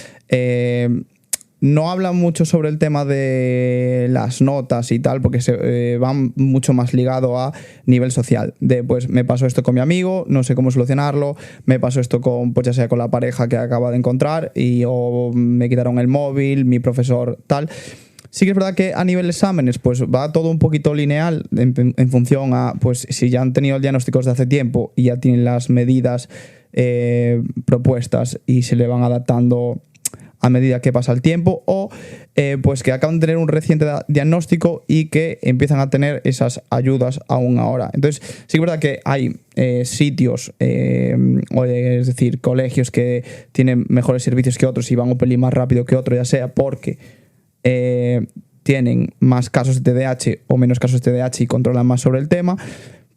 no hablan mucho sobre el tema de las notas y tal, porque se van mucho más ligado a nivel social. De, pues, me pasó esto con mi amigo, no sé cómo solucionarlo, me pasó esto con, pues ya sea con la pareja que acaba de encontrar, o me quitaron el móvil, mi profesor, tal. Sí que es verdad que a nivel exámenes, pues va todo un poquito lineal en función a, pues si ya han tenido el diagnóstico desde hace tiempo y ya tienen las medidas propuestas y se le van adaptando a medida que pasa el tiempo, o pues que acaban de tener un reciente diagnóstico y que empiezan a tener esas ayudas aún ahora. Entonces, sí que es verdad que hay sitios, es decir, colegios que tienen mejores servicios que otros y van un pelín más rápido que otros, ya sea porque tienen más casos de TDAH o menos casos de TDAH y controlan más sobre el tema.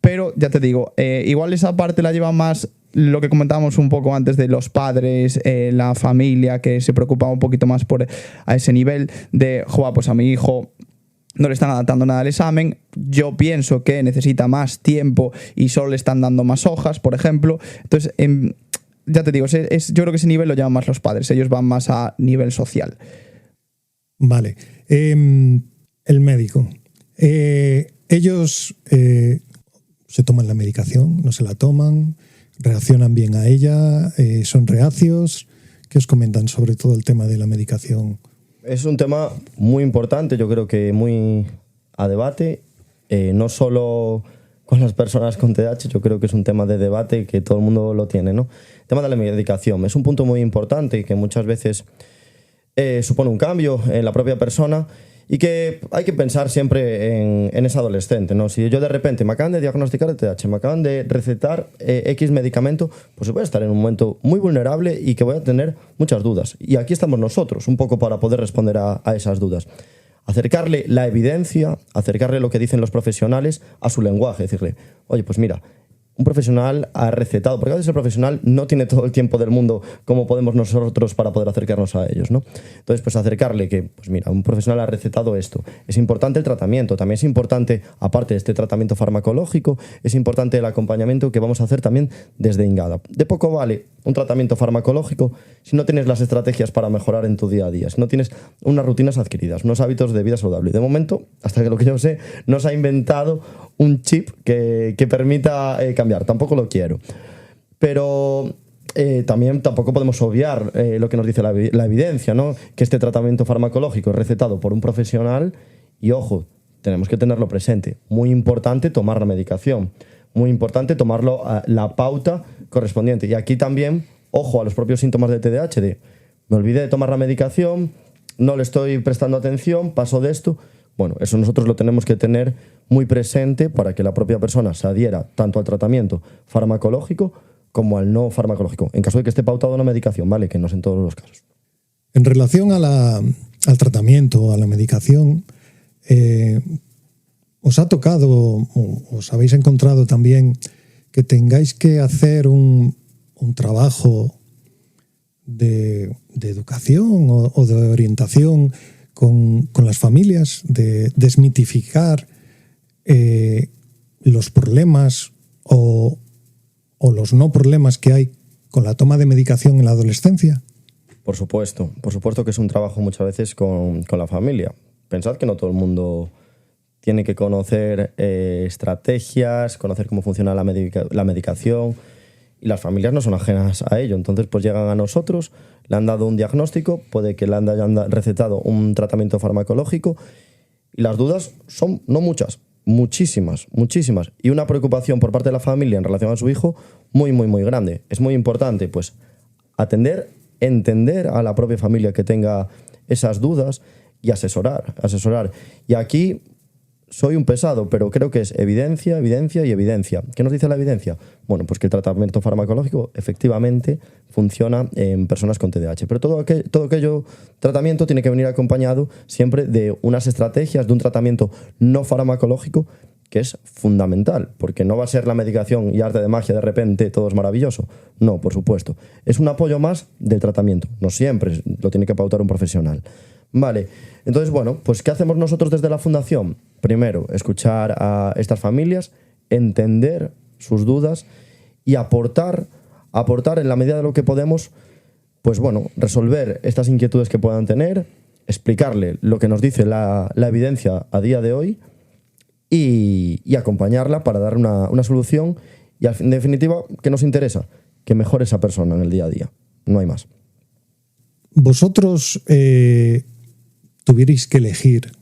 Pero ya te digo, igual esa parte la lleva más lo que comentábamos un poco antes de los padres, la familia, que se preocupa un poquito más a ese nivel de, pues a mi hijo no le están adaptando nada al examen, yo pienso que necesita más tiempo y solo le están dando más hojas, por ejemplo. Entonces, ya te digo, yo creo que ese nivel lo llevan más los padres, ellos van más a nivel social. Vale. El médico. Ellos se toman la medicación, no se la toman, reaccionan bien a ella, son reacios. ¿Qué os comentan sobre todo el tema de la medicación? Es un tema muy importante, yo creo que muy a debate, no solo con las personas con TDAH, yo creo que es un tema de debate que todo el mundo lo tiene, ¿no? El tema de la medicación es un punto muy importante y que muchas veces supone un cambio en la propia persona y que hay que pensar siempre en ese adolescente, ¿no? Si yo de repente me acaban de diagnosticar el TDAH, me acaban de recetar X medicamento, pues voy a estar en un momento muy vulnerable y que voy a tener muchas dudas. Y aquí estamos nosotros, un poco para poder responder a esas dudas. Acercarle la evidencia, acercarle lo que dicen los profesionales a su lenguaje, decirle, oye, pues mira, un profesional ha recetado, porque a veces el profesional no tiene todo el tiempo del mundo como podemos nosotros para poder acercarnos a ellos, ¿no? Entonces, pues acercarle que, pues mira, un profesional ha recetado esto. Es importante el tratamiento, también es importante, aparte de este tratamiento farmacológico, es importante el acompañamiento que vamos a hacer también desde Ingada. De poco vale un tratamiento farmacológico si no tienes las estrategias para mejorar en tu día a día, si no tienes unas rutinas adquiridas, unos hábitos de vida saludable. Y de momento, hasta que lo que yo sé, no se ha inventado un chip que permita cambiar. Tampoco lo quiero. Pero también tampoco podemos obviar lo que nos dice la evidencia, ¿no? Que este tratamiento farmacológico es recetado por un profesional y, ojo, tenemos que tenerlo presente. Muy importante tomar la medicación. Muy importante tomarlo a la pauta correspondiente. Y aquí también, ojo a los propios síntomas de TDAH, de me olvidé de tomar la medicación, no le estoy prestando atención, paso de esto. Bueno, eso nosotros lo tenemos que tener muy presente para que la propia persona se adhiera tanto al tratamiento farmacológico como al no farmacológico, en caso de que esté pautado una medicación, ¿vale? Que no es en todos los casos. En relación al tratamiento, a la medicación, ¿os ha tocado, os habéis encontrado también que tengáis que hacer un trabajo de educación o de orientación con las familias, de desmitificar los problemas o los no problemas que hay con la toma de medicación en la adolescencia? Por supuesto que es un trabajo muchas veces con la familia. Pensad que no todo el mundo tiene que conocer estrategias, conocer cómo funciona la medicación, y las familias no son ajenas a ello. Entonces, pues llegan a nosotros, le han dado un diagnóstico, puede que le hayan recetado un tratamiento farmacológico, y las dudas son no muchas, muchísimas, y una preocupación por parte de la familia en relación a su hijo muy, muy, muy grande. Es muy importante, pues, entender a la propia familia que tenga esas dudas y asesorar. Y aquí soy un pesado, pero creo que es evidencia. ¿Qué nos dice la evidencia? Bueno, pues que el tratamiento farmacológico efectivamente funciona en personas con TDAH, pero todo aquello tratamiento tiene que venir acompañado siempre de unas estrategias, de un tratamiento no farmacológico, que es fundamental, porque no va a ser la medicación y arte de magia de repente todo es maravilloso. No, por supuesto. Es un apoyo más del tratamiento. No siempre lo tiene que pautar un profesional. Vale, entonces, bueno, pues ¿qué hacemos nosotros desde la Fundación? Primero, escuchar a estas familias, entender sus dudas y aportar en la medida de lo que podemos, pues bueno, resolver estas inquietudes que puedan tener, explicarle lo que nos dice la evidencia a día de hoy y acompañarla para dar una solución y, en definitiva, ¿qué nos interesa? Que mejore esa persona en el día a día. No hay más. Vosotros tuvierais que elegir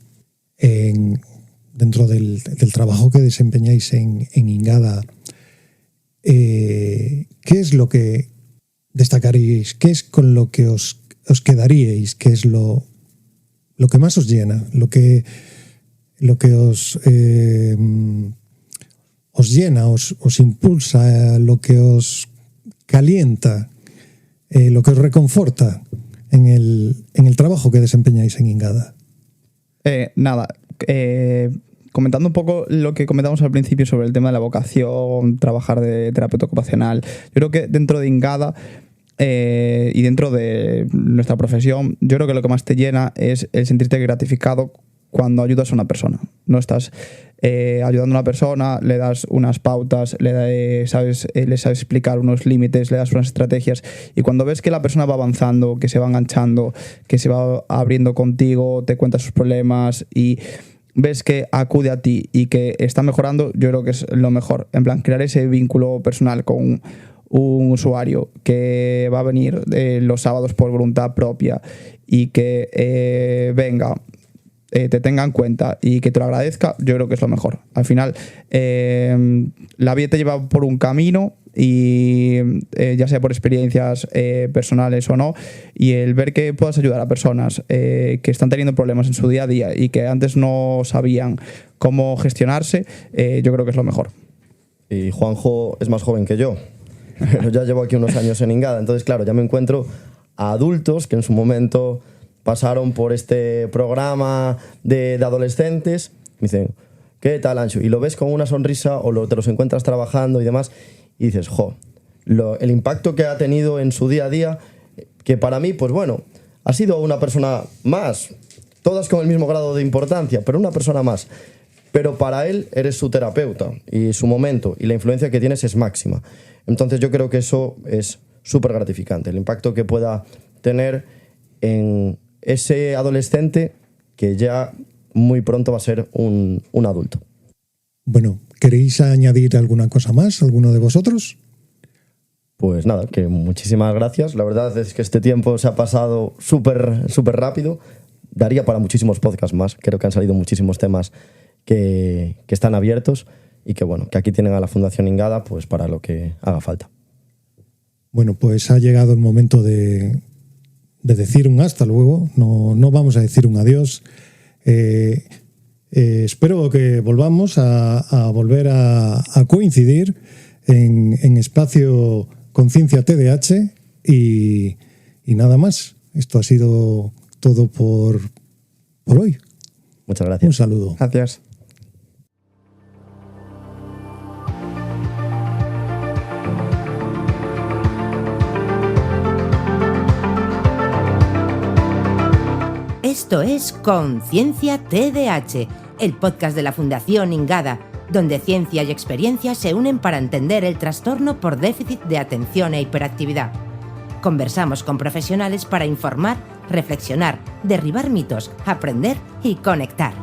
dentro del trabajo que desempeñáis en Ingada, ¿qué es lo que destacaríais? ¿Qué es con lo que os quedaríais? ¿Qué es lo que más os llena? Lo que os llena, os impulsa, lo que os calienta, lo que os reconforta en el trabajo que desempeñáis en Ingada. Comentando un poco lo que comentamos al principio sobre el tema de la vocación, trabajar de terapeuta ocupacional, yo creo que dentro de Ingada y dentro de nuestra profesión, yo creo que lo que más te llena es el sentirte gratificado cuando ayudas a una persona. No estás ayudando a una persona, le das unas pautas, le sabes explicar unos límites, le das unas estrategias, y cuando ves que la persona va avanzando, que se va enganchando, que se va abriendo contigo, te cuenta sus problemas y ves que acude a ti y que está mejorando, yo creo que es lo mejor. En plan, crear ese vínculo personal con un usuario que va a venir los sábados por voluntad propia y que venga, te tenga en cuenta y que te lo agradezca, yo creo que es lo mejor. Al final, la vida te lleva por un camino y ya sea por experiencias personales o no, y el ver que puedas ayudar a personas que están teniendo problemas en su día a día y que antes no sabían cómo gestionarse, yo creo que es lo mejor. Y Juanjo es más joven que yo, pero ya llevo aquí unos años en Ingada, entonces claro, ya me encuentro a adultos que en su momento pasaron por este programa de adolescentes, me dicen, ¿qué tal, Anxo? Y lo ves con una sonrisa o te los encuentras trabajando y demás y dices, jo, el impacto que ha tenido en su día a día, que para mí, pues bueno, ha sido una persona más, todas con el mismo grado de importancia, pero una persona más. Pero para él eres su terapeuta y su momento y la influencia que tienes es máxima. Entonces yo creo que eso es súper gratificante, el impacto que pueda tener en ese adolescente que ya muy pronto va a ser un adulto. Bueno, ¿queréis añadir alguna cosa más, alguno de vosotros? Pues nada, que muchísimas gracias. La verdad es que este tiempo se ha pasado súper rápido. Daría para muchísimos podcasts más. Creo que han salido muchísimos temas que están abiertos y que bueno, que aquí tienen a la Fundación Ingada pues para lo que haga falta. Bueno, pues ha llegado el momento de decir un hasta luego. No vamos a decir un adiós. Espero que volvamos a volver a coincidir en espacio Conciencia TDH y nada más. Esto ha sido todo por hoy. Muchas gracias. Un saludo. Gracias. Esto es Conciencia TDH, el podcast de la Fundación Ingada, donde ciencia y experiencia se unen para entender el trastorno por déficit de atención e hiperactividad. Conversamos con profesionales para informar, reflexionar, derribar mitos, aprender y conectar.